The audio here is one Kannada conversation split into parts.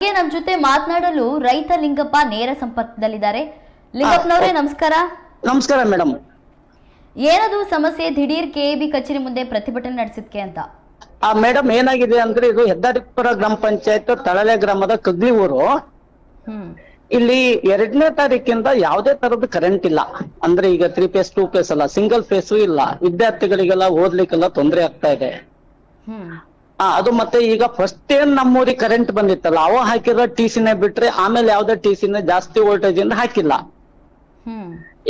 ನಮ್ಮ ಜೊತೆ ಮಾತನಾಡಲು ರೈತ ಲಿಂಗಪ್ಪ ನೇರ ಸಂಪರ್ಕದಲ್ಲಿದ್ದಾರೆ. ಲಿಂಗಪ್ಪನವರೇ ನಮಸ್ಕಾರ. ನಮಸ್ಕಾರ ಮೇಡಮ್. ಏನದು ಸಮಸ್ಯೆ? ದಿಢೀರ್ ಕೆಎಬಿ ಕಚೇರಿ ಮುಂದೆ ಪ್ರತಿಭಟನೆ ನಡೆಸಿದ್ಕೆ ಅಂತ. ಮೇಡಮ್ ಏನಾಗಿದೆ ಅಂದ್ರೆ ಇದು ಹೆದ್ದಾರಿಪುರ ಗ್ರಾಮ ಪಂಚಾಯತ್ ತಳಲೆ ಗ್ರಾಮದ ಕಗ್ಲಿ ಊರು. ಇಲ್ಲಿ 2ನೇ ತಾರೀಕಿಂದ ಯಾವುದೇ ತರದ ಕರೆಂಟ್ ಇಲ್ಲ. ಅಂದ್ರೆ ಈಗ 3 ಫೇಸ್ 2 ಫೇಸ್ ಅಲ್ಲ, ಸಿಂಗಲ್ ಫೇಸ್ ಇಲ್ಲ. ವಿದ್ಯಾರ್ಥಿಗಳಿಗೆಲ್ಲ ಓದ್ಲಿಕ್ಕೆಲ್ಲ ತೊಂದರೆ ಆಗ್ತಾ ಇದೆ. ಅದು ಮತ್ತೆ ಈಗ ಫಸ್ಟ್ ಏನ್ ನಮ್ಮೂರಿಗೆ ಕರೆಂಟ್ ಬಂದಿತ್ತಲ್ಲ, ಅವ ಹಾಕಿರೋ ಟಿಸಿನೇ ಬಿಟ್ರೆ ಆಮೇಲೆ ಯಾವ್ದೇ ಟಿಸಿನ ಜಾಸ್ತಿ ವೋಲ್ಟೇಜ್ ಇಂದ ಹಾಕಿಲ್ಲ.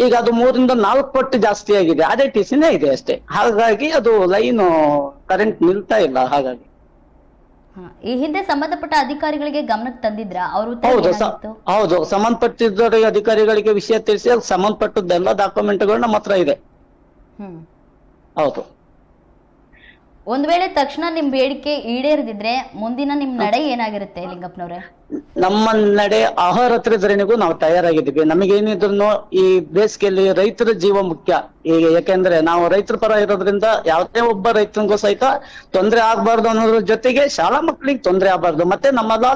ಈಗ ಅದು 3 ರಿಂದ 4 ಪಟ್ಟು ಜಾಸ್ತಿ ಆಗಿದೆ. ಅದೇ ಟಿಸಿನೇ ಇದೆ ಅಷ್ಟೇ. ಹಾಗಾಗಿ ಅದು ಲೈನ್ ಕರೆಂಟ್ ನಿಲ್ತಾ ಇಲ್ಲ. ಹಾಗಾಗಿ ಈ ಹಿಂದೆ ಸಂಬಂಧಪಟ್ಟ ಅಧಿಕಾರಿಗಳಿಗೆ ಗಮನಕ್ಕೆ ತಂದಿದ್ರ ಅವರು? ಹೌದು, ಸಂಬಂಧಪಟ್ಟಿದ್ದ ಅಧಿಕಾರಿಗಳಿಗೆ ವಿಷಯ ತಿಳಿಸಿ ಅದಕ್ಕೆ ಸಂಬಂಧಪಟ್ಟದ್ದೆಲ್ಲ ಡಾಕ್ಯುಮೆಂಟ್ಗಳು ನಮ್ಮ ಹತ್ರ ಇದೆ. ಹೌದು. ಒಂದ್ ವೇಳೆ ತಕ್ಷಣ ನಿಮ್ ಬೇಡಿಕೆ ಈಡೇರದಿದ್ರೆ ಮುಂದಿನ ನಿಮ್ ನಡೆ ಏನಾಗಿರುತ್ತೆ ಲಿಂಗಪ್ಪನವ್ರೆ? ನಮ್ಮ ನಡೆ ಅಹೋರಾತ್ರಿವರೆಗೂ ನಾವು ತಯಾರಾಗಿದ್ದೀವಿ. ನಮಗೇನಿದ್ರು ಈ ಬೇಸಿಗೆಯಲ್ಲಿ ರೈತರ ಜೀವ ಮುಖ್ಯ. ಈಗ ಯಾಕೆಂದ್ರೆ ನಾವು ರೈತರ ಪರ ಇರೋದ್ರಿಂದ ಯಾವುದೇ ಒಬ್ಬ ರೈತನಿಗೂ ಸಹಿತ ತೊಂದರೆ ಆಗ್ಬಾರ್ದು ಅನ್ನೋದ್ರ ಜೊತೆಗೆ ಶಾಲಾ ಮಕ್ಕಳಿಗೆ ತೊಂದರೆ ಆಗ್ಬಾರ್ದು. ಮತ್ತೆ ನಮ್ಮಲ್ಲ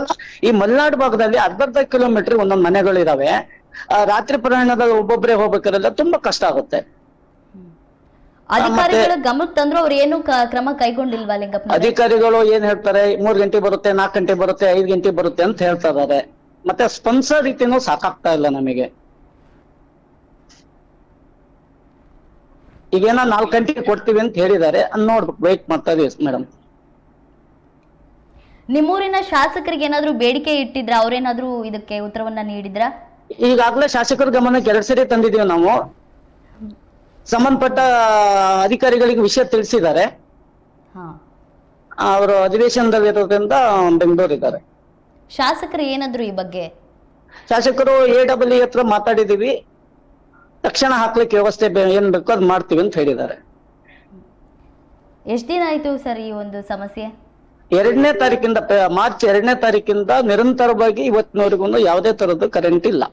ಈ ಮಲೆನಾಡು ಭಾಗದಲ್ಲಿ ಅರ್ಧ ಕಿಲೋಮೀಟರ್ ಒಂದೊಂದು ಮನೆಗಳಿದಾವೆ. ರಾತ್ರಿ ಪ್ರಯಾಣದಲ್ಲಿ ಒಬ್ಬೊಬ್ಬರೇ ಹೋಗ್ಬೇಕಾದ್ರೆ ತುಂಬಾ ಕಷ್ಟ ಆಗುತ್ತೆ. ಅಧಿಕಾರಿಗಳ ಗಮನಕ್ಕೆ ತಂದ್ರು ಅವ್ರು ಏನು ಕ್ರಮ ಕೈಗೊಂಡಿಲ್ವಾ ಲಿಂಗಪ್ಪ? ಅಧಿಕಾರಿಗಳು ಏನ್ ಹೇಳ್ತಾರೆ, 3 ಗಂಟೆ ಬರುತ್ತೆ, 4 ಗಂಟೆ ಬರುತ್ತೆ, 5 ಗಂಟೆ ಬರುತ್ತೆ ಅಂತ ಹೇಳ್ತಾ ಇದಾರೆ. ಮತ್ತೆ ಸ್ಪಂದಿಸೋ ರೀತಿನೂ ಸಾಕಾಗ್ತಾ ಇಲ್ಲ ನಮಗೆ. ಈಗೇನ 4 ಗಂಟೆಗೆ ಕೊಡ್ತೀವಿ ಅಂತ ಹೇಳಿದ್ದಾರೆ. ನೋಡ್ಬೇಕು, ವೇಟ್ ಮಾಡ್ತಾ ಇದೀವಿ ಮೇಡಮ್. ನಿಮ್ಮೂರಿನ ಶಾಸಕರಿಗೆ ಏನಾದ್ರು ಬೇಡಿಕೆ ಇಟ್ಟಿದ್ರ? ಅವ್ರೇನಾದ್ರು ಇದಕ್ಕೆ ಉತ್ತರವನ್ನ ನೀಡಿದ್ರ? ಈಗಾಗಲೇ ಶಾಸಕರ ಗಮನಕ್ಕೆ 2 ಸರಿ ತಂದಿದೀವಿ ನಾವು. ಸಂಬಂಧಪಟ್ಟ ಅಧಿಕಾರಿಗಳಿಗೆ ವಿಷಯ ತಿಳಿಸಿದ್ದಾರೆ. ಅವರು ಅಧಿವೇಶನದಲ್ಲಿ ಇರೋದ್ರಿಂದ ಬೆಂಗಳೂರಿದ್ದಾರೆ. ಶಾಸಕರು ಏನಾದ್ರು ಈ ಬಗ್ಗೆ? ಶಾಸಕರು AEE ಹತ್ರ ಮಾತಾಡಿದೀವಿ. ತಕ್ಷಣ ಹಾಕ್ಲಿಕ್ಕೆ ವ್ಯವಸ್ಥೆ ಏನ್ ಬೇಕೋ ಅದು ಮಾಡ್ತೀವಿ ಅಂತ ಹೇಳಿದ್ದಾರೆ. ಎಷ್ಟ್ ದಿನ ಆಯ್ತು ಸರ್ ಈ ಒಂದು ಸಮಸ್ಯೆ? 2ನೇ ತಾರೀಕಿಂದ, ಮಾರ್ಚ್ 2ನೇ ತಾರೀಕಿಂದ ನಿರಂತರವಾಗಿ ಇವತ್ತಿನವರೆಗೂ ಯಾವುದೇ ತರದ್ದು ಕರೆಂಟ್ ಇಲ್ಲ.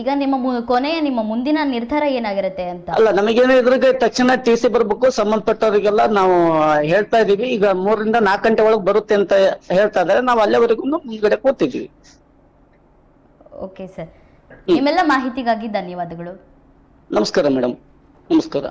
ಈಗ ನಿಮ್ಮ ಮುಂದಿನ ನಿರ್ಧಾರ ಏನಾಗಿರುತ್ತೆ ಅಂತ? ಅಲ್ಲ, ನಮಗೇನು ಇದ್ರಿಗೆ ತಕ್ಷಣ TC ಬರ್ಬೇಕು. ಸಂಬಂಧಪಟ್ಟವರಿಗೆಲ್ಲ ನಾವು ಹೇಳ್ತಾ ಇದೀವಿ. ಈಗ 3 ರಿಂದ 4 ಗಂಟೆ ಒಳಗೆ ಬರುತ್ತೆ ಅಂತ ಹೇಳ್ತಾ ಇದಾರೆ. ನಾವು ಅಲ್ಲಿವರೆಗೂ ಮುಂದ್ಗಡೆ ಕೂತಿದ್ವಿ. ಓಕೆ ಸರ್, ನಿಮ್ಮೆಲ್ಲ ಮಾಹಿತಿಗಾಗಿ ಧನ್ಯವಾದಗಳು. ನಮಸ್ಕಾರ ಮೇಡಮ್. ನಮಸ್ಕಾರ.